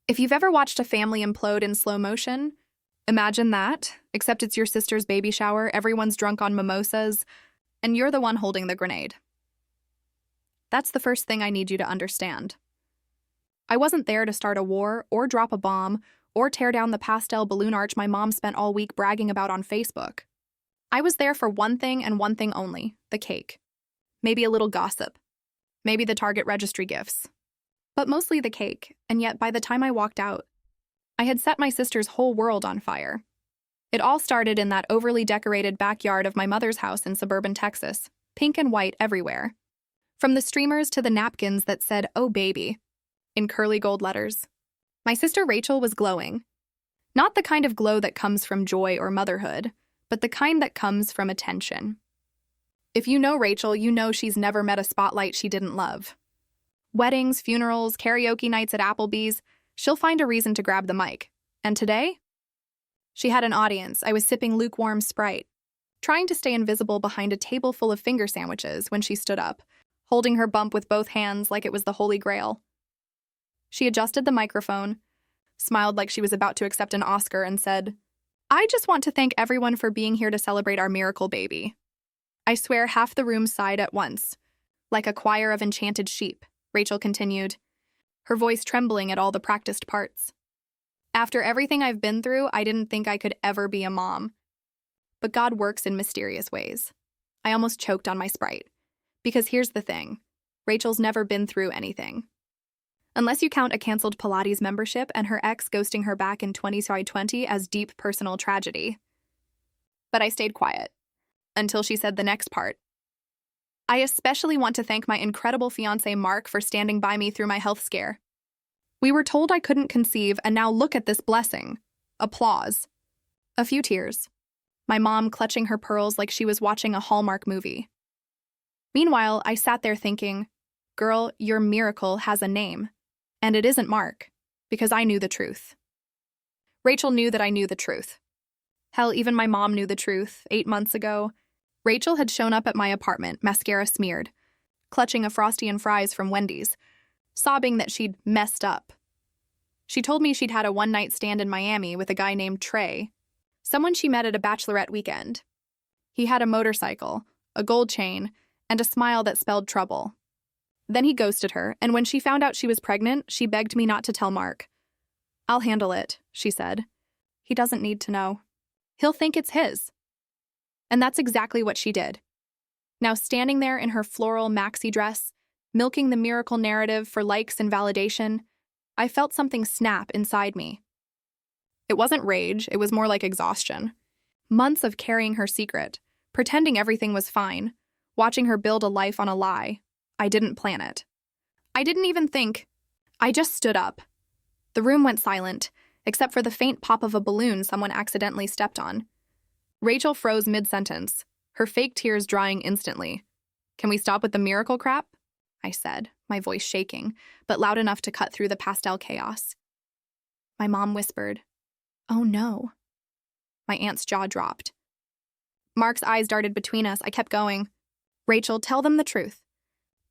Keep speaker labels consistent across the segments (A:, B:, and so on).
A: If you've ever watched a family implode in slow motion, imagine that, except it's your sister's baby shower, everyone's drunk on mimosas, and you're the one holding the grenade. That's the first thing I need you to understand. I wasn't there to start a war, or drop a bomb, or tear down the pastel balloon arch my mom spent all week bragging about on Facebook. I was there for one thing and one thing only, the cake. Maybe a little gossip. Maybe the Target registry gifts. But mostly the cake, and yet by the time I walked out, I had set my sister's whole world on fire. It all started in that overly decorated backyard of my mother's house in suburban Texas, pink and white everywhere. From the streamers to the napkins that said, "Oh baby," in curly gold letters. My sister Rachel was glowing. Not the kind of glow that comes from joy or motherhood, but the kind that comes from attention. If you know Rachel, you know she's never met a spotlight she didn't love. Weddings, funerals, karaoke nights at Applebee's, she'll find a reason to grab the mic. And today? She had an audience. I was sipping lukewarm Sprite, trying to stay invisible behind a table full of finger sandwiches when she stood up, holding her bump with both hands like it was the Holy Grail. She adjusted the microphone, smiled like she was about to accept an Oscar, and said, "I just want to thank everyone for being here to celebrate our miracle baby." I swear half the room sighed at once, like a choir of enchanted sheep, Rachel continued, her voice trembling at all the practiced parts. After everything I've been through, I didn't think I could ever be a mom. But God works in mysterious ways. I almost choked on my Sprite. Because here's the thing, Rachel's never been through anything. Unless you count a canceled Pilates membership and her ex ghosting her back in 2020 as deep personal tragedy. But I stayed quiet. Until she said the next part. I especially want to thank my incredible fiancé Mark for standing by me through my health scare. We were told I couldn't conceive, and now look at this blessing. Applause. A few tears. My mom clutching her pearls like she was watching a Hallmark movie. Meanwhile, I sat there thinking, girl, your miracle has a name. And it isn't Mark, because I knew the truth. Rachel knew that I knew the truth. Hell, even my mom knew the truth 8 months ago. Rachel had shown up at my apartment, mascara smeared, clutching a Frosty and fries from Wendy's, sobbing that she'd messed up. She told me she'd had a one-night stand in Miami with a guy named Trey, someone she met at a bachelorette weekend. He had a motorcycle, a gold chain, and a smile that spelled trouble. Then he ghosted her, and when she found out she was pregnant, she begged me not to tell Mark. "I'll handle it," she said. "He doesn't need to know. He'll think it's his." And that's exactly what she did. Now standing there in her floral maxi dress, milking the miracle narrative for likes and validation, I felt something snap inside me. It wasn't rage, it was more like exhaustion. Months of carrying her secret, pretending everything was fine, watching her build a life on a lie. I didn't plan it. I didn't even think. I just stood up. The room went silent, except for the faint pop of a balloon someone accidentally stepped on. Rachel froze mid-sentence, her fake tears drying instantly. "Can we stop with the miracle crap?" I said, my voice shaking, but loud enough to cut through the pastel chaos. My mom whispered, "Oh no." My aunt's jaw dropped. Mark's eyes darted between us. I kept going. "Rachel, tell them the truth.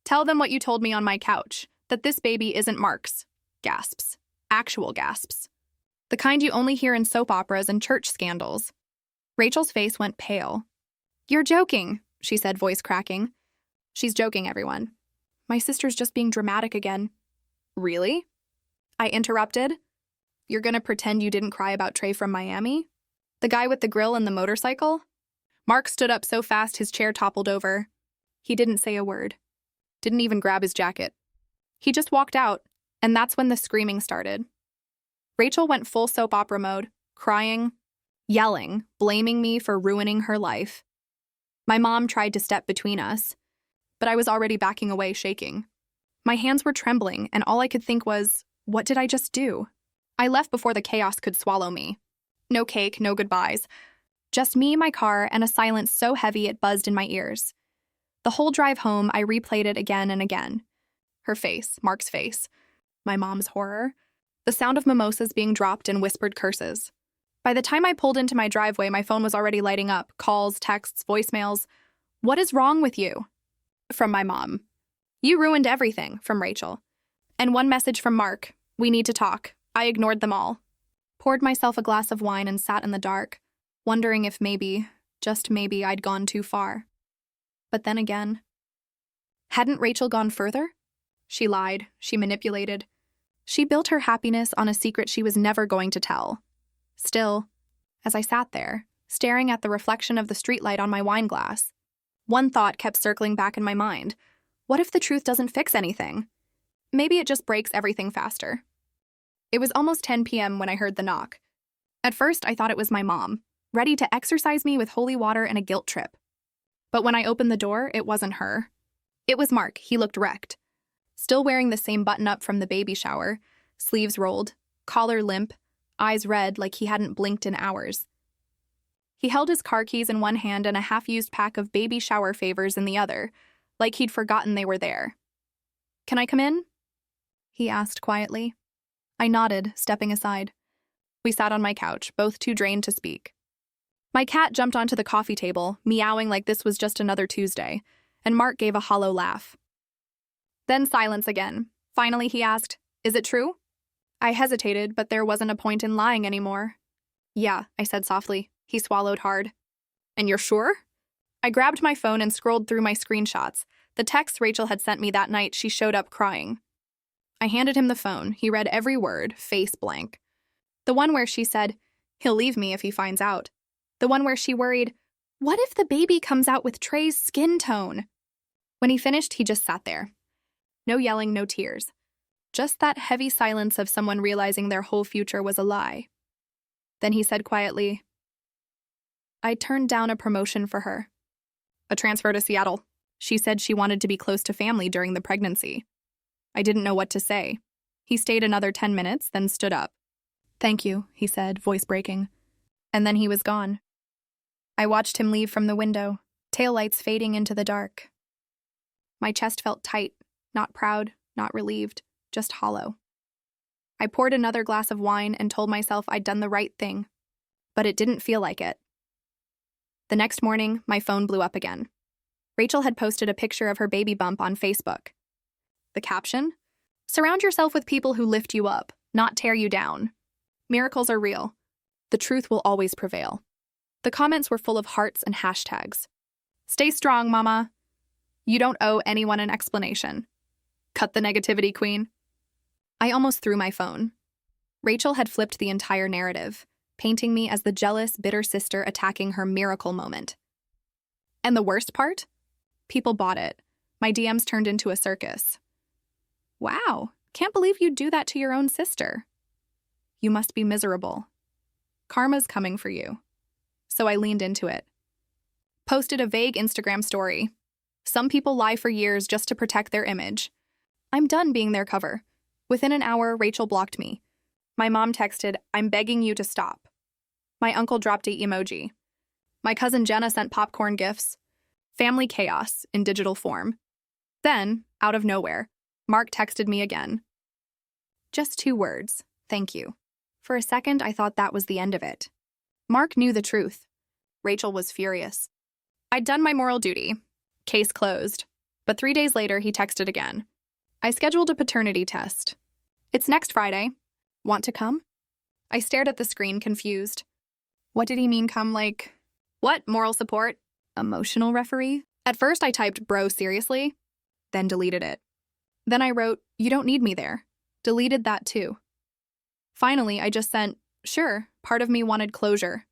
A: Tell them what you told me on my couch, that this baby isn't Mark's." Gasps. Actual gasps. The kind you only hear in soap operas and church scandals. Rachel's face went pale. "You're joking," she said, voice cracking. "She's joking, everyone. My sister's just being dramatic again." "Really?" I interrupted. "You're gonna pretend you didn't cry about Trey from Miami? The guy with the grill and the motorcycle?" Mark stood up so fast his chair toppled over. He didn't say a word. Didn't even grab his jacket. He just walked out, and that's when the screaming started. Rachel went full soap opera mode, crying, yelling, blaming me for ruining her life. My mom tried to step between us, but I was already backing away, shaking. My hands were trembling, and all I could think was, what did I just do? I left before the chaos could swallow me. No cake, no goodbyes. Just me, my car, and a silence so heavy it buzzed in my ears. The whole drive home, I replayed it again and again. Her face, Mark's face, my mom's horror, the sound of mimosas being dropped and whispered curses. By the time I pulled into my driveway, my phone was already lighting up, calls, texts, voicemails. "What is wrong with you?" From my mom. "You ruined everything," from Rachel. And one message from Mark. "We need to talk. I ignored them all, poured myself a glass of wine and sat in the dark, wondering if maybe, just maybe, I'd gone too far. But then again, hadn't Rachel gone further? She lied, she manipulated. She built her happiness on a secret she was never going to tell. Still, as I sat there, staring at the reflection of the streetlight on my wine glass, one thought kept circling back in my mind. What if the truth doesn't fix anything? Maybe it just breaks everything faster. It was almost 10 p.m. when I heard the knock. At first, I thought it was my mom, ready to exorcise me with holy water and a guilt trip. But when I opened the door, it wasn't her. It was Mark. He looked wrecked. Still wearing the same button-up from the baby shower, sleeves rolled, collar limp, eyes red like he hadn't blinked in hours. He held his car keys in one hand and a half-used pack of baby shower favors in the other, like he'd forgotten they were there. "Can I come in?" he asked quietly. I nodded, stepping aside. We sat on my couch, both too drained to speak. My cat jumped onto the coffee table, meowing like this was just another Tuesday, and Mark gave a hollow laugh. Then silence again. Finally, he asked, "Is it true?" I hesitated, but there wasn't a point in lying anymore. "Yeah," I said softly. He swallowed hard. "And you're sure?" I grabbed my phone and scrolled through my screenshots. The texts Rachel had sent me that night, she showed up crying. I handed him the phone. He read every word, face blank. The one where she said, "He'll leave me if he finds out." The one where she worried, "What if the baby comes out with Trey's skin tone?" When he finished, he just sat there. No yelling, no tears. Just that heavy silence of someone realizing their whole future was a lie. Then he said quietly, "I turned down a promotion for her. A transfer to Seattle. She said she wanted to be close to family during the pregnancy." I didn't know what to say. He stayed another 10 minutes, then stood up. "Thank you," he said, voice breaking. And then he was gone. I watched him leave from the window, taillights fading into the dark. My chest felt tight, not proud, not relieved, just hollow. I poured another glass of wine and told myself I'd done the right thing, but it didn't feel like it. The next morning, my phone blew up again. Rachel had posted a picture of her baby bump on Facebook. The caption? "Surround yourself with people who lift you up, not tear you down. Miracles are real. The truth will always prevail." The comments were full of hearts and hashtags. "Stay strong, mama. You don't owe anyone an explanation. Cut the negativity, queen." I almost threw my phone. Rachel had flipped the entire narrative, painting me as the jealous, bitter sister attacking her miracle moment. And the worst part? People bought it. My DMs turned into a circus. "Wow, can't believe you'd do that to your own sister. You must be miserable. Karma's coming for you." So I leaned into it. Posted a vague Instagram story. Some people lie for years just to protect their image. I'm done being their cover. Within an hour, Rachel blocked me. My mom texted, "I'm begging you to stop." My uncle dropped a emoji. My cousin Jenna sent popcorn gifts. Family chaos in digital form. Then, out of nowhere, Mark texted me again. Just 2 words, "Thank you." For a second, I thought that was the end of it. Mark knew the truth. Rachel was furious. I'd done my moral duty. Case closed. But 3 days later, he texted again. I scheduled a paternity test. "It's next Friday. Want to come?" I stared at the screen, confused. What did he mean come like? What, moral support? Emotional referee? At first I typed, "Bro, seriously?" Then deleted it. Then I wrote, "You don't need me there." Deleted that too. Finally, I just sent, "Sure, part of me wanted closure.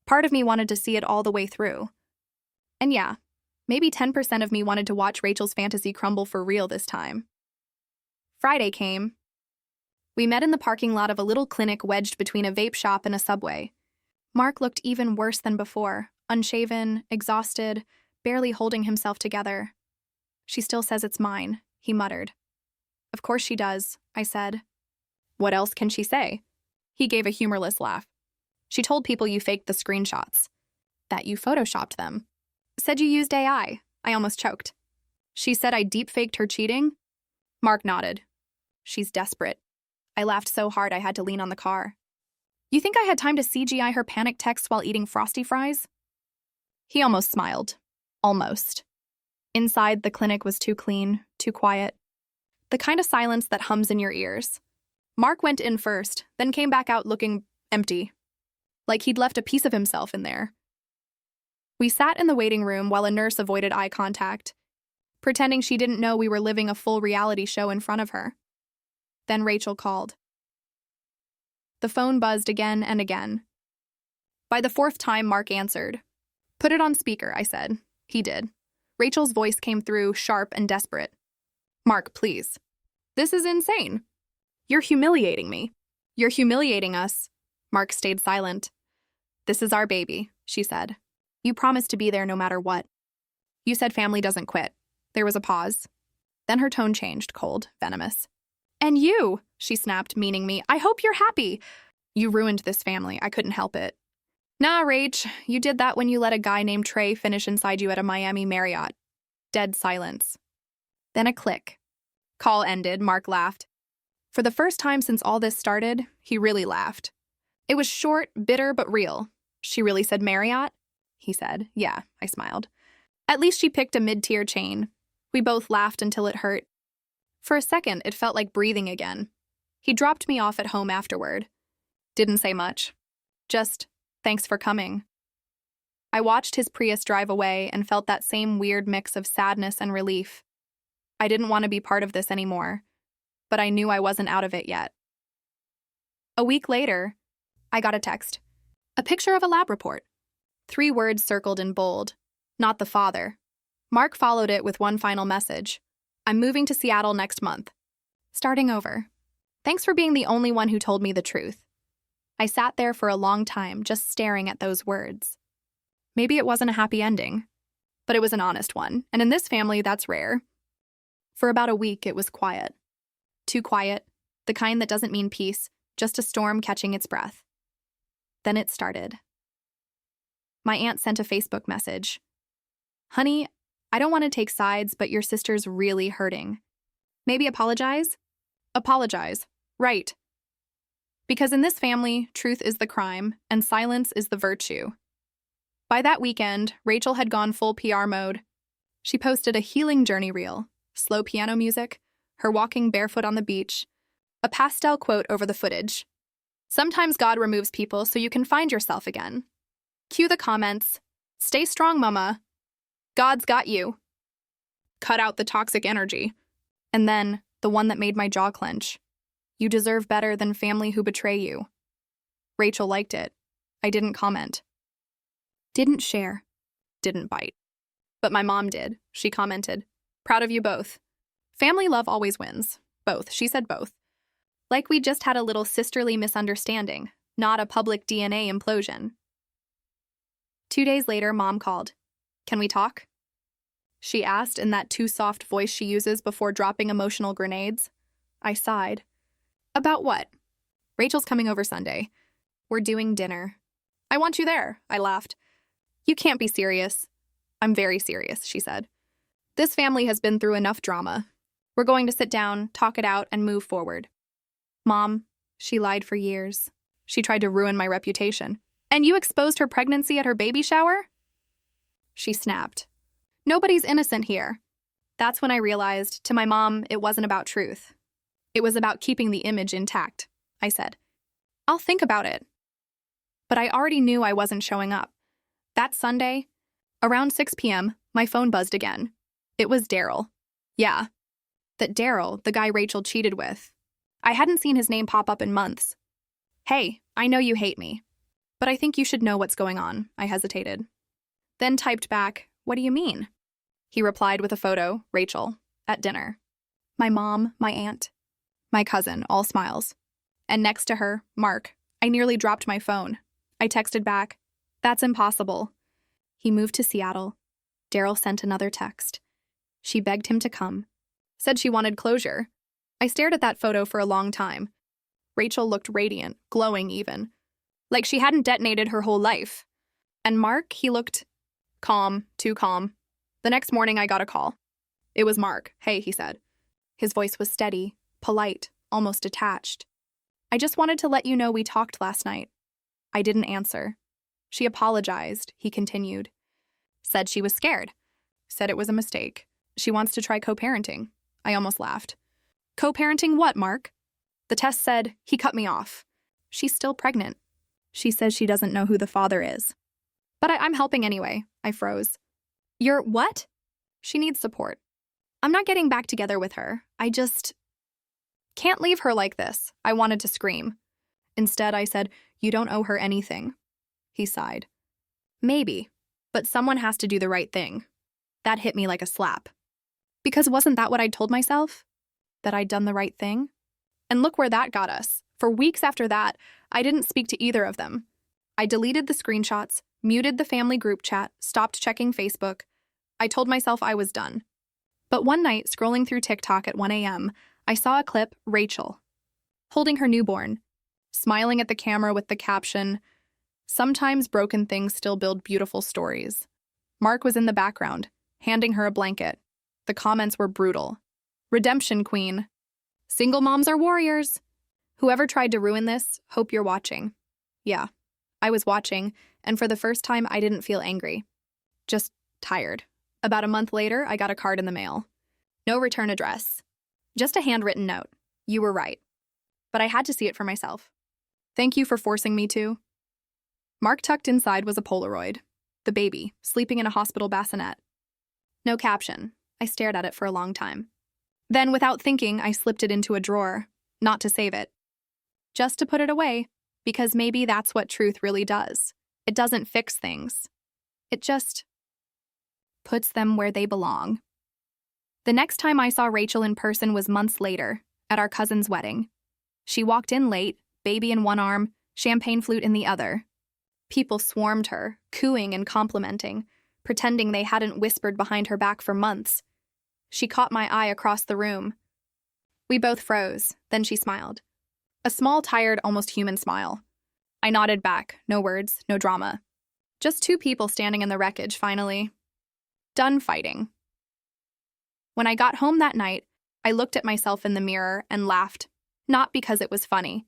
A: Part of me wanted to see it all the way through." And yeah, maybe 10% of me wanted to watch Rachel's fantasy crumble for real this time. Friday came. We met in the parking lot of a little clinic wedged between a vape shop and a Subway. Mark looked even worse than before, unshaven, exhausted, barely holding himself together. "She still says it's mine," he muttered. "Of course she does," I said. "What else can she say?" He gave a humorless laugh. "She told people you faked the screenshots. That you photoshopped them. Said you used AI. I almost choked. She said I deep-faked her cheating?" Mark nodded. "She's desperate." I laughed so hard I had to lean on the car. "You think I had time to CGI her panic texts while eating Frosty fries?" He almost smiled. Almost. Inside, the clinic was too clean, too quiet. The kind of silence that hums in your ears. Mark went in first, then came back out looking empty, like he'd left a piece of himself in there. We sat in the waiting room while a nurse avoided eye contact, pretending she didn't know we were living a full reality show in front of her. Then Rachel called. The phone buzzed again and again. By the fourth time, Mark answered. "Put it on speaker," I said. He did. Rachel's voice came through, sharp and desperate. "Mark, please. This is insane. You're humiliating me. You're humiliating us." Mark stayed silent. "This is our baby," she said. "You promised to be there no matter what. You said family doesn't quit." There was a pause. Then her tone changed, cold, venomous. "And you," she snapped, meaning me. "I hope you're happy. You ruined this family. I couldn't help it." "Nah, Rach, you did that when you let a guy named Trey finish inside you at a Miami Marriott." Dead silence. Then a click. Call ended. Mark laughed. For the first time since all this started, he really laughed. It was short, bitter, but real. "She really said Marriott?" He said. "Yeah," I smiled. At least she picked a mid-tier chain. We both laughed until it hurt. For a second, it felt like breathing again. He dropped me off at home afterward. Didn't say much. Just, "Thanks for coming." I watched his Prius drive away and felt that same weird mix of sadness and relief. I didn't want to be part of this anymore, but I knew I wasn't out of it yet. A week later, I got a text. A picture of a lab report. 3 words circled in bold. Not the father. Mark followed it with one final message. "I'm moving to Seattle next month. Starting over. Thanks for being the only one who told me the truth." I sat there for a long time, just staring at those words. Maybe it wasn't a happy ending, but it was an honest one, and in this family, that's rare. For about a week, it was quiet. Too quiet, the kind that doesn't mean peace, just a storm catching its breath. Then it started. My aunt sent a Facebook message. "Honey, I don't want to take sides, but your sister's really hurting. Maybe apologize?" Apologize. Right. Because in this family, truth is the crime, and silence is the virtue. By that weekend, Rachel had gone full PR mode. She posted a healing journey reel, slow piano music, her walking barefoot on the beach, a pastel quote over the footage. "Sometimes God removes people so you can find yourself again." Cue the comments. "Stay strong, mama. God's got you. Cut out the toxic energy." And then, the one that made my jaw clench. "You deserve better than family who betray you." Rachel liked it. I didn't comment. Didn't share. Didn't bite. But my mom did. She commented. "Proud of you both. Family love always wins." Both. She said both. Like we just had a little sisterly misunderstanding, not a public DNA implosion. 2 days later, Mom called. "Can we talk?" she asked in that too soft voice she uses before dropping emotional grenades. I sighed. "About what?" "Rachel's coming over Sunday. We're doing dinner." "I want you there," I laughed. "You can't be serious." "I'm very serious," she said. "This family has been through enough drama. We're going to sit down, talk it out, and move forward." "Mom, she lied for years. She tried to ruin my reputation. And you exposed her pregnancy at her baby shower?" She snapped. "Nobody's innocent here." That's when I realized, to my mom, it wasn't about truth. It was about keeping the image intact. I said, "I'll think about it." But I already knew I wasn't showing up. That Sunday, around 6 p.m., my phone buzzed again. It was Daryl. Yeah. That Daryl, the guy Rachel cheated with. I hadn't seen his name pop up in months. "Hey, I know you hate me, but I think you should know what's going on," I hesitated. Then typed back, "What do you mean?" He replied with a photo, Rachel, at dinner. My mom, my aunt, my cousin, all smiles. And next to her, Mark. I nearly dropped my phone. I texted back, "That's impossible." He moved to Seattle. Daryl sent another text. She begged him to come. Said she wanted closure. I stared at that photo for a long time. Rachel looked radiant, glowing even. Like she hadn't detonated her whole life. And Mark, he looked calm, too calm. The next morning I got a call. It was Mark. "Hey," he said. His voice was steady, polite, almost detached. "I just wanted to let you know we talked last night." I didn't answer. She apologized, he continued. Said she was scared. Said it was a mistake. She wants to try co-parenting. I almost laughed. "Co-parenting what, Mark?" The test said he cut me off. She's still pregnant. She says she doesn't know who the father is. But I'm helping anyway. I froze. You're what? She needs support. I'm not getting back together with her. I just can't leave her like this. I wanted to scream. Instead, I said, you don't owe her anything. He sighed. Maybe, but someone has to do the right thing. That hit me like a slap. Because wasn't that what I'd told myself? That I'd done the right thing? And look where that got us. For weeks after that, I didn't speak to either of them. I deleted the screenshots, muted the family group chat, stopped checking Facebook. I told myself I was done. But one night, scrolling through TikTok at 1 a.m., I saw a clip, Rachel, holding her newborn, smiling at the camera with the caption, "Sometimes broken things still build beautiful stories." Mark was in the background, handing her a blanket. The comments were brutal. Redemption queen. Single moms are warriors. Whoever tried to ruin this, hope you're watching. Yeah, I was watching, and for the first time, I didn't feel angry. Just tired. About a month later, I got a card in the mail. No return address. Just a handwritten note. You were right. But I had to see it for myself. Thank you for forcing me to. Mark tucked inside was a Polaroid. The baby, sleeping in a hospital bassinet. No caption. I stared at it for a long time. Then, without thinking, I slipped it into a drawer, not to save it. Just to put it away, because maybe that's what truth really does. It doesn't fix things. It just puts them where they belong. The next time I saw Rachel in person was months later, at our cousin's wedding. She walked in late, baby in one arm, champagne flute in the other. People swarmed her, cooing and complimenting, pretending they hadn't whispered behind her back for months. She caught my eye across the room. We both froze, then she smiled. A small, tired, almost human smile. I nodded back, no words, no drama. Just two people standing in the wreckage, finally. Done fighting. When I got home that night, I looked at myself in the mirror and laughed, not because it was funny,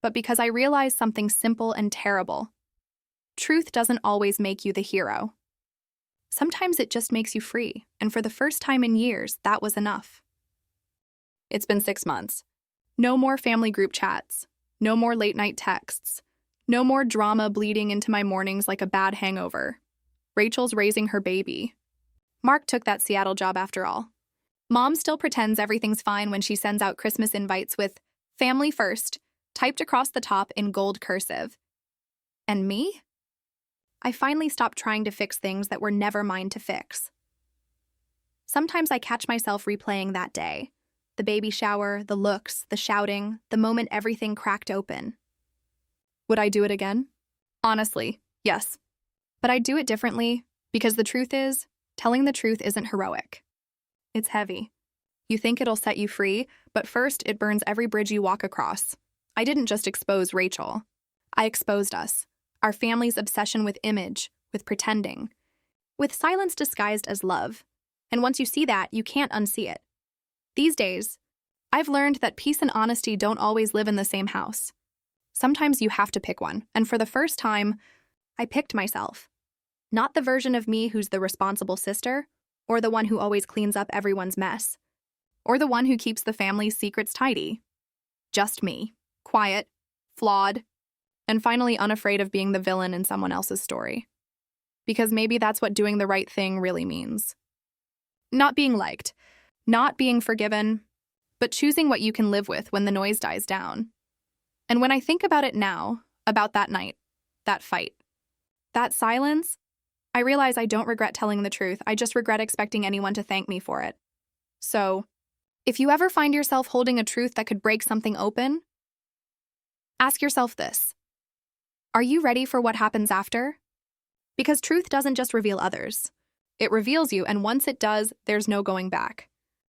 A: but because I realized something simple and terrible. Truth doesn't always make you the hero. Sometimes it just makes you free, and for the first time in years, that was enough. It's been 6 months. No more family group chats. No more late-night texts. No more drama bleeding into my mornings like a bad hangover. Rachel's raising her baby. Mark took that Seattle job after all. Mom still pretends everything's fine when she sends out Christmas invites with "Family First" typed across the top in gold cursive. And me? I finally stopped trying to fix things that were never mine to fix. Sometimes I catch myself replaying that day. The baby shower, the looks, the shouting, the moment everything cracked open. Would I do it again? Honestly, yes. But I'd do it differently because the truth is, telling the truth isn't heroic. It's heavy. You think it'll set you free, but first it burns every bridge you walk across. I didn't just expose Rachel. I exposed us. Our family's obsession with image, with pretending, with silence disguised as love. And once you see that, you can't unsee it. These days, I've learned that peace and honesty don't always live in the same house. Sometimes you have to pick one, and for the first time, I picked myself. Not the version of me who's the responsible sister, or the one who always cleans up everyone's mess, or the one who keeps the family's secrets tidy. Just me, quiet, flawed, and finally unafraid of being the villain in someone else's story. Because maybe that's what doing the right thing really means. Not being liked, not being forgiven, but choosing what you can live with when the noise dies down. And when I think about it now, about that night, that fight, that silence, I realize I don't regret telling the truth. I just regret expecting anyone to thank me for it. So, if you ever find yourself holding a truth that could break something open, ask yourself this. Are you ready for what happens after? Because truth doesn't just reveal others. It reveals you, and once it does, there's no going back.